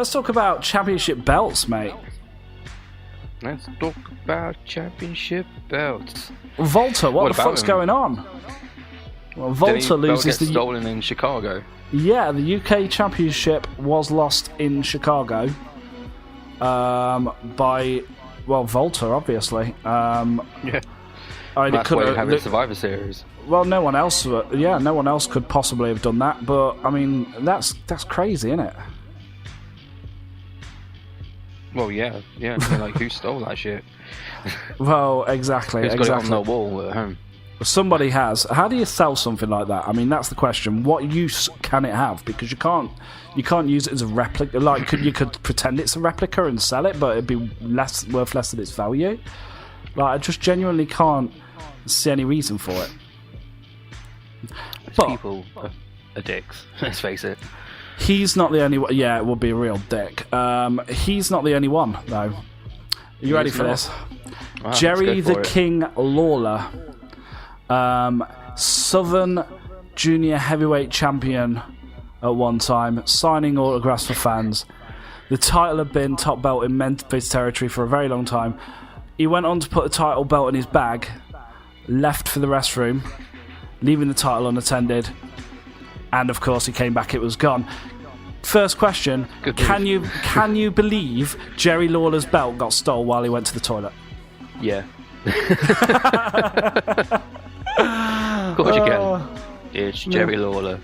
Let's talk about championship belts, mate. Let's talk about championship belts. Volta, what the fuck's going on? Well, Volta loses the stolen in Chicago. Yeah, the UK Championship was lost in Chicago by Volta, obviously. Yeah, I mean, that's why you have a Survivor Series. Well, no one else. No one else could possibly have done that. But I mean, that's crazy, isn't it? Well, yeah. Like, who stole that shit? Well, exactly. Who's got it on the wall at home? Somebody has. How do you sell something like that? I mean, that's the question. What use can it have? Because you can't use it as a replica. Like, you could pretend it's a replica and sell it, but it'd be worth less than its value. Like, I just genuinely can't see any reason for it. But people are dicks. Let's face it. He's not the only one. Yeah, it would be a real dick. He's not the only one, though. Are you ready for this? Wow, Jerry the King Lawler. Southern Junior Heavyweight Champion at one time, signing autographs for fans. The title had been top belt in Memphis territory for a very long time. He went on to put the title belt in his bag, left for the restroom, leaving the title unattended, and of course he came back, it was gone. First question, can you believe Jerry Lawler's belt got stolen while he went to the toilet? Yeah. Of course you can. It's Jerry Lawler.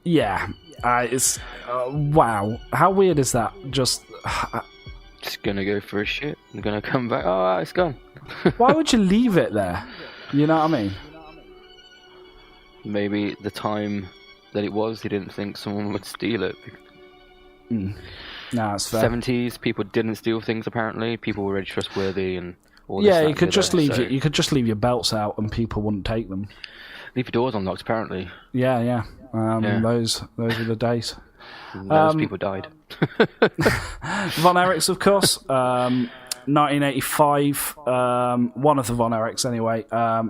Yeah. It's wow. How weird is that? Just gonna go for a shit. I'm gonna come back. Oh, it's gone. Why would you leave it there? You know what I mean? Maybe the time that it was, he didn't think someone would steal it. No, it's fair. 70s, people didn't steal things. Apparently, people were really trustworthy and. Yeah, you could just leave it. You could just leave your belts out, and people wouldn't take them. Leave your doors unlocked, apparently. Yeah. Those were the days. And those people died. Von Erichs, of course. 1985. One of the Von Erichs, anyway.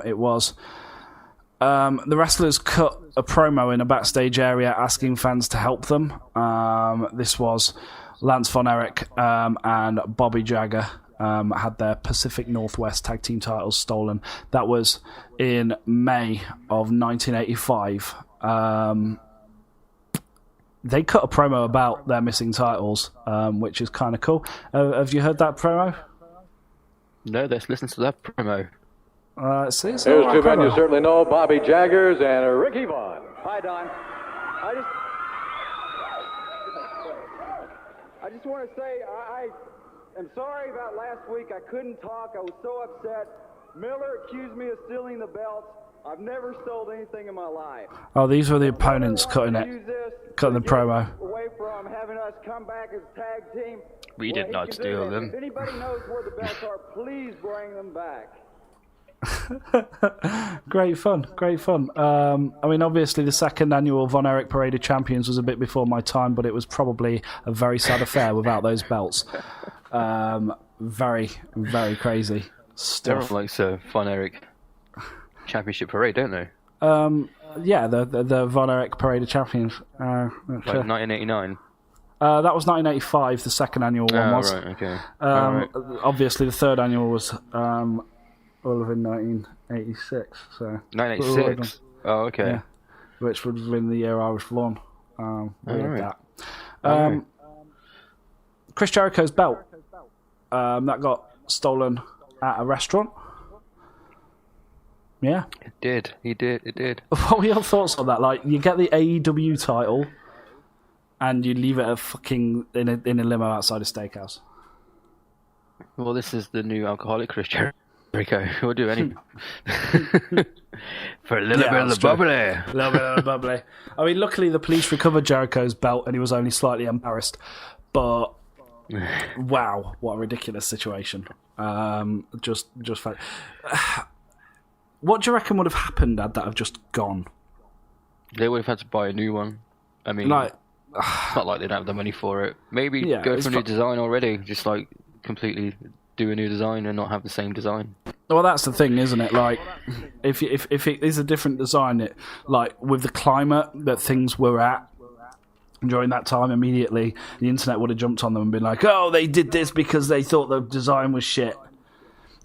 It was. The wrestlers cut a promo in a backstage area asking fans to help them. This was Lance Von Erich and Bobby Jagger. Had their Pacific Northwest Tag Team titles stolen. That was in May of 1985. They cut a promo about their missing titles, which is kind of cool. Have you heard that promo? No, let's listen to that promo. Here's two men you certainly know, Bobby Jaggers and Ricky Vaughn. Hi, Don. I just want to say I'm sorry about last week. I couldn't talk. I was so upset. Miller accused me of stealing the belts. I've never stolen anything in my life. Oh, these were the opponents cutting the promo. Away from having us come back as a tag team. We did not steal them. If anybody knows where the belts are, please bring them back. Great fun. I mean, obviously the second annual Von Erich Parade of Champions was a bit before my time, but it was probably a very sad affair without those belts. Very, very crazy stuff. Everyone likes Von Erich Championship Parade, don't they? Yeah, the Von Erich Parade of Champions. Like 1989. That was 1985. The second annual one was. Right, okay. Right. Obviously, the third annual was all of in 1986. So 1986. Oh, okay. Yeah, which would have been the year I was born. That. Chris Jericho's belt that got stolen at a restaurant. Yeah, it did. It did. What were your thoughts on that? Like, you get the AEW title, and you leave it in a limo outside a steakhouse. Well, this is the new alcoholic Chris Jericho. We'll do anything for a little bit of the bubbly. A little bit of the bubbly. I mean, luckily the police recovered Jericho's belt, and he was only slightly embarrassed. But wow, what a ridiculous situation! Just fact. What do you reckon would have happened had that have just gone? They would have had to buy a new one. I mean, it's not like they'd have the money for it. Maybe go for a new design already. Just like completely do a new design and not have the same design. Well, that's the thing, isn't it? Like, if it is a different design, like with the climate that things were at during that time, immediately the internet would have jumped on them and been like, oh, they did this because they thought the design was shit.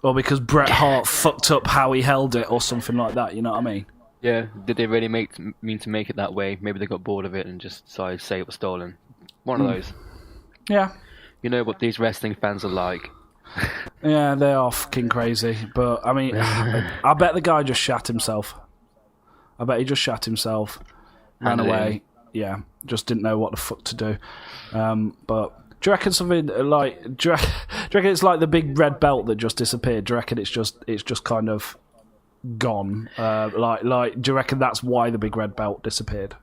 Or because Bret Hart fucked up how he held it or something like that, you know what I mean? Yeah, did they really mean to make it that way? Maybe they got bored of it and just decided to say it was stolen. One of those. Yeah. You know what these wrestling fans are like. Yeah, they are fucking crazy. But, I mean, I bet the guy just shat himself. I bet he just shat himself, ran away. Yeah, just didn't know what the fuck to do. But do you reckon something like... Do you reckon it's like the big red belt that just disappeared? Do you reckon it's just kind of gone? Do you reckon that's why the big red belt disappeared?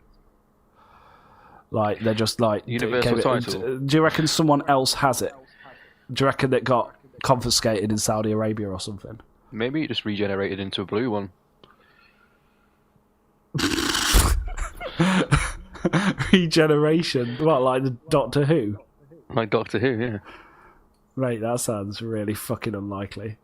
Like, they're just like... Universal title. Do you reckon someone else has it? Do you reckon it got confiscated in Saudi Arabia or something? Maybe it just regenerated into a blue one. Regeneration? What, like the Doctor Who? Like Doctor Who, yeah. Mate, that sounds really fucking unlikely.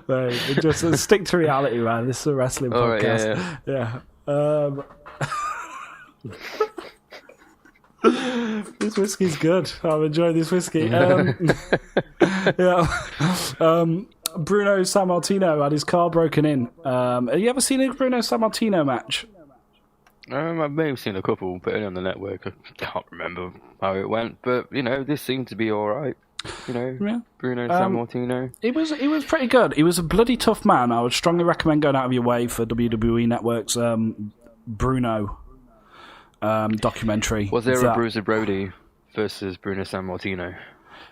Mate, just stick to reality, man. This is a wrestling podcast. Right, yeah. This whiskey's good. I'm enjoying this whiskey. Bruno Sammartino had his car broken in. Have you ever seen a Bruno Sammartino match? I may have seen a couple, but only on the network. I can't remember how it went, but this seemed to be all right. Yeah. Bruno Sammartino. It was pretty good. He was a bloody tough man. I would strongly recommend going out of your way for WWE Network's Bruno documentary. Was there a Bruiser Brody versus Bruno Sammartino?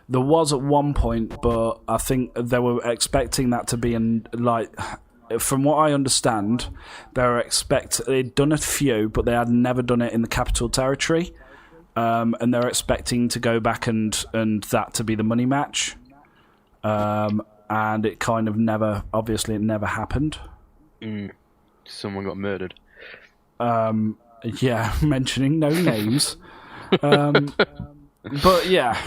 There was at one point, but I think they were expecting that to be from what I understand, they'd done a few, but they had never done it in the Capital Territory, and they're expecting to go back and that to be the money match, and it kind of never happened. Someone got murdered. Yeah, mentioning no names, but yeah.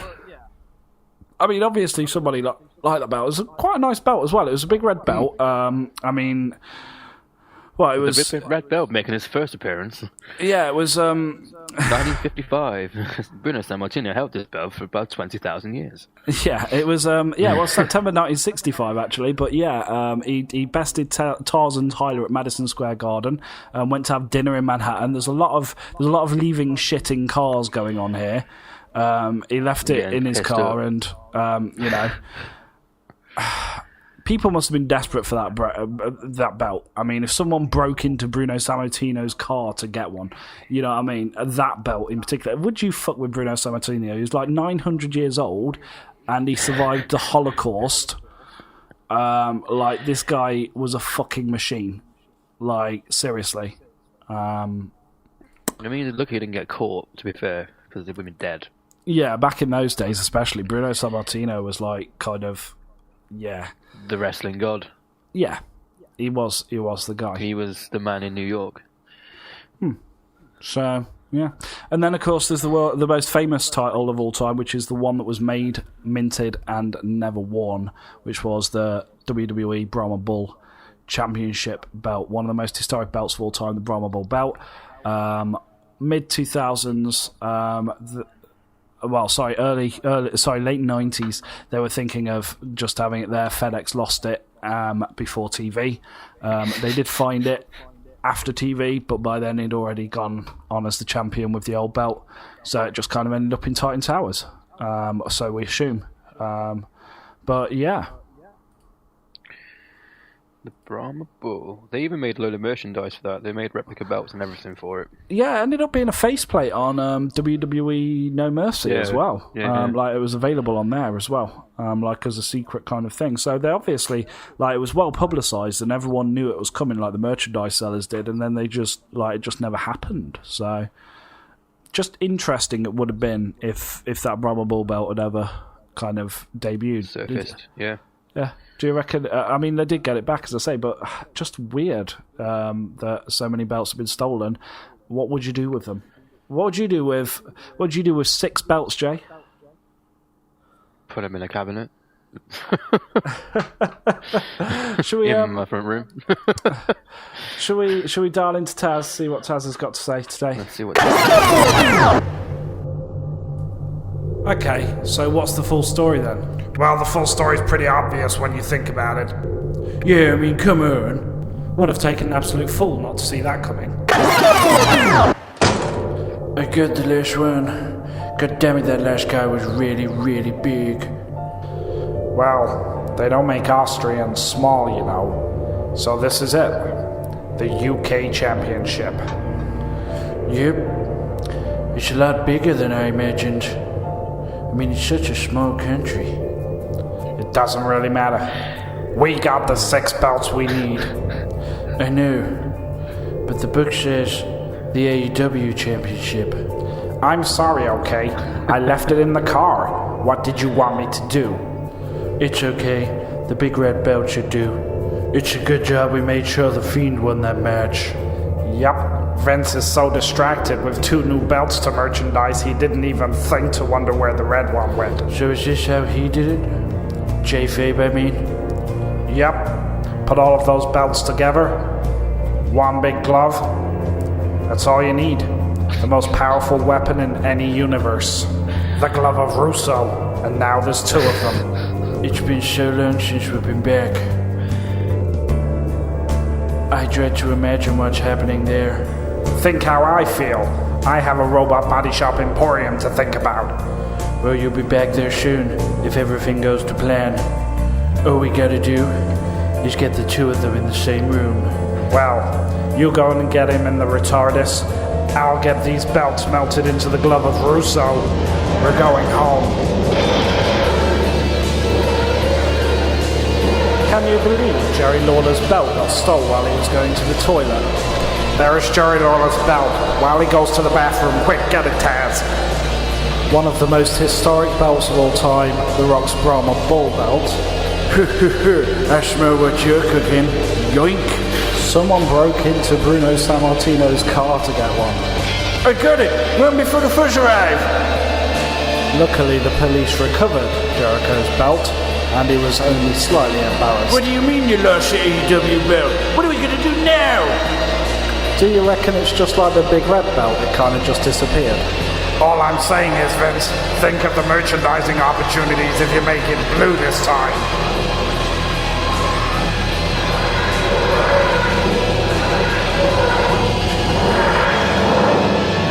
I mean, obviously, somebody like that belt. It was quite a nice belt as well. It was a big red belt. I mean, it was... The big red belt making his first appearance. Yeah, it was... 1955. Bruno Sammartino held this belt for about 20,000 years. Yeah, it was... September 1965, actually. But yeah, he bested Tazz and Tyler at Madison Square Garden and went to have dinner in Manhattan. There's a lot of leaving shit in cars going on here. He left it in his car, and people must have been desperate for that belt. I mean, if someone broke into Bruno Sammartino's car to get one, you know what I mean? That belt in particular, would you fuck with Bruno Sammartino? He was like 900 years old, and he survived the Holocaust. This guy was a fucking machine. Like, seriously. I mean, look, he didn't get caught, to be fair, because they would have been dead. Yeah, back in those days, especially, Bruno Sammartino was like kind of, yeah, the wrestling god. Yeah, he was the guy. He was the man in New York. So yeah, and then of course there's the most famous title of all time, which is the one that was made, minted, and never worn, which was the WWE Brahma Bull Championship belt, one of the most historic belts of all time, the Brahma Bull belt. Mid 2000s. Late 90s, they were thinking of just having it there. FedEx lost it before TV. They did find it after TV, but by then he'd already gone on as the champion with the old belt. So it just kind of ended up in Titan Towers. So we assume. But yeah. The Brahma Bull. They even made a load of merchandise for that. They made replica belts and everything for it. Yeah, it ended up being a faceplate on WWE No Mercy as well. Yeah. It was available on there as well, as a secret kind of thing. So they obviously, it was well publicised and everyone knew it was coming, like the merchandise sellers did, and then they just, it just never happened. So, just interesting it would have been if that Brahma Bull belt had ever kind of debuted. Surfaced, yeah. Yeah. Do you reckon... I mean, they did get it back, as I say, but just weird that so many belts have been stolen. What would you do with them? What would you do with 6 belts, Jay? Put them in a cabinet. Should we? In my front room. Should we dial into Tazz? See what Tazz has got to say today. Let's see what. Okay, so what's the full story then? Well, the full story's pretty obvious when you think about it. Yeah, I mean, come on. Would have taken an absolute fool not to see that coming. I got the last one. God damn it, that last guy was really, really big. Well, they don't make Austrians small, you know. So this is it. The UK Championship. Yep. It's a lot bigger than I imagined. I mean, it's such a small country. It doesn't really matter. We got the 6 belts we need. I know. But the book says the AEW Championship. I'm sorry, okay? I left it in the car. What did you want me to do? It's okay. The big red belt should do. It's a good job we made sure the Fiend won that match. Yup. Vince is so distracted with 2 new belts to merchandise he didn't even think to wonder where the red one went. So is this how he did it? JFabe, I mean? Yep. Put all of those belts together. One big glove. That's all you need. The most powerful weapon in any universe. The glove of Russo. And now there's 2 of them. It's been so long since we've been back. I dread to imagine what's happening there. Think how I feel. I have a robot body shop emporium to think about. Well, you'll be back there soon, if everything goes to plan. All we gotta do is get the 2 of them in the same room. Well, you go and get him in the retardus. I'll get these belts melted into the glove of Russo. We're going home. Can you believe Jerry Lawler's belt got stolen while he was going to the toilet? There is Jerry Lawler's belt. While he goes to the bathroom, quick, get it, Tazz. One of the most historic belts of all time, the Rock's Brahma Ball belt. I smell what you're cooking. Yoink! Someone broke into Bruno Sammartino's car to get one. I got it! Run before the fuzz arrive! Luckily, the police recovered Jericho's belt, and he was only slightly embarrassed. What do you mean you lost your AEW belt? What are we gonna do now? Do you reckon it's just like the big red belt? It kind of just disappeared. All I'm saying is, Vince, think of the merchandising opportunities if you make it blue this time.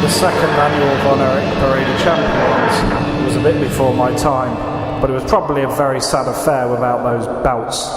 The second annual Von Erich Parade of Champions was a bit before my time, but it was probably a very sad affair without those belts.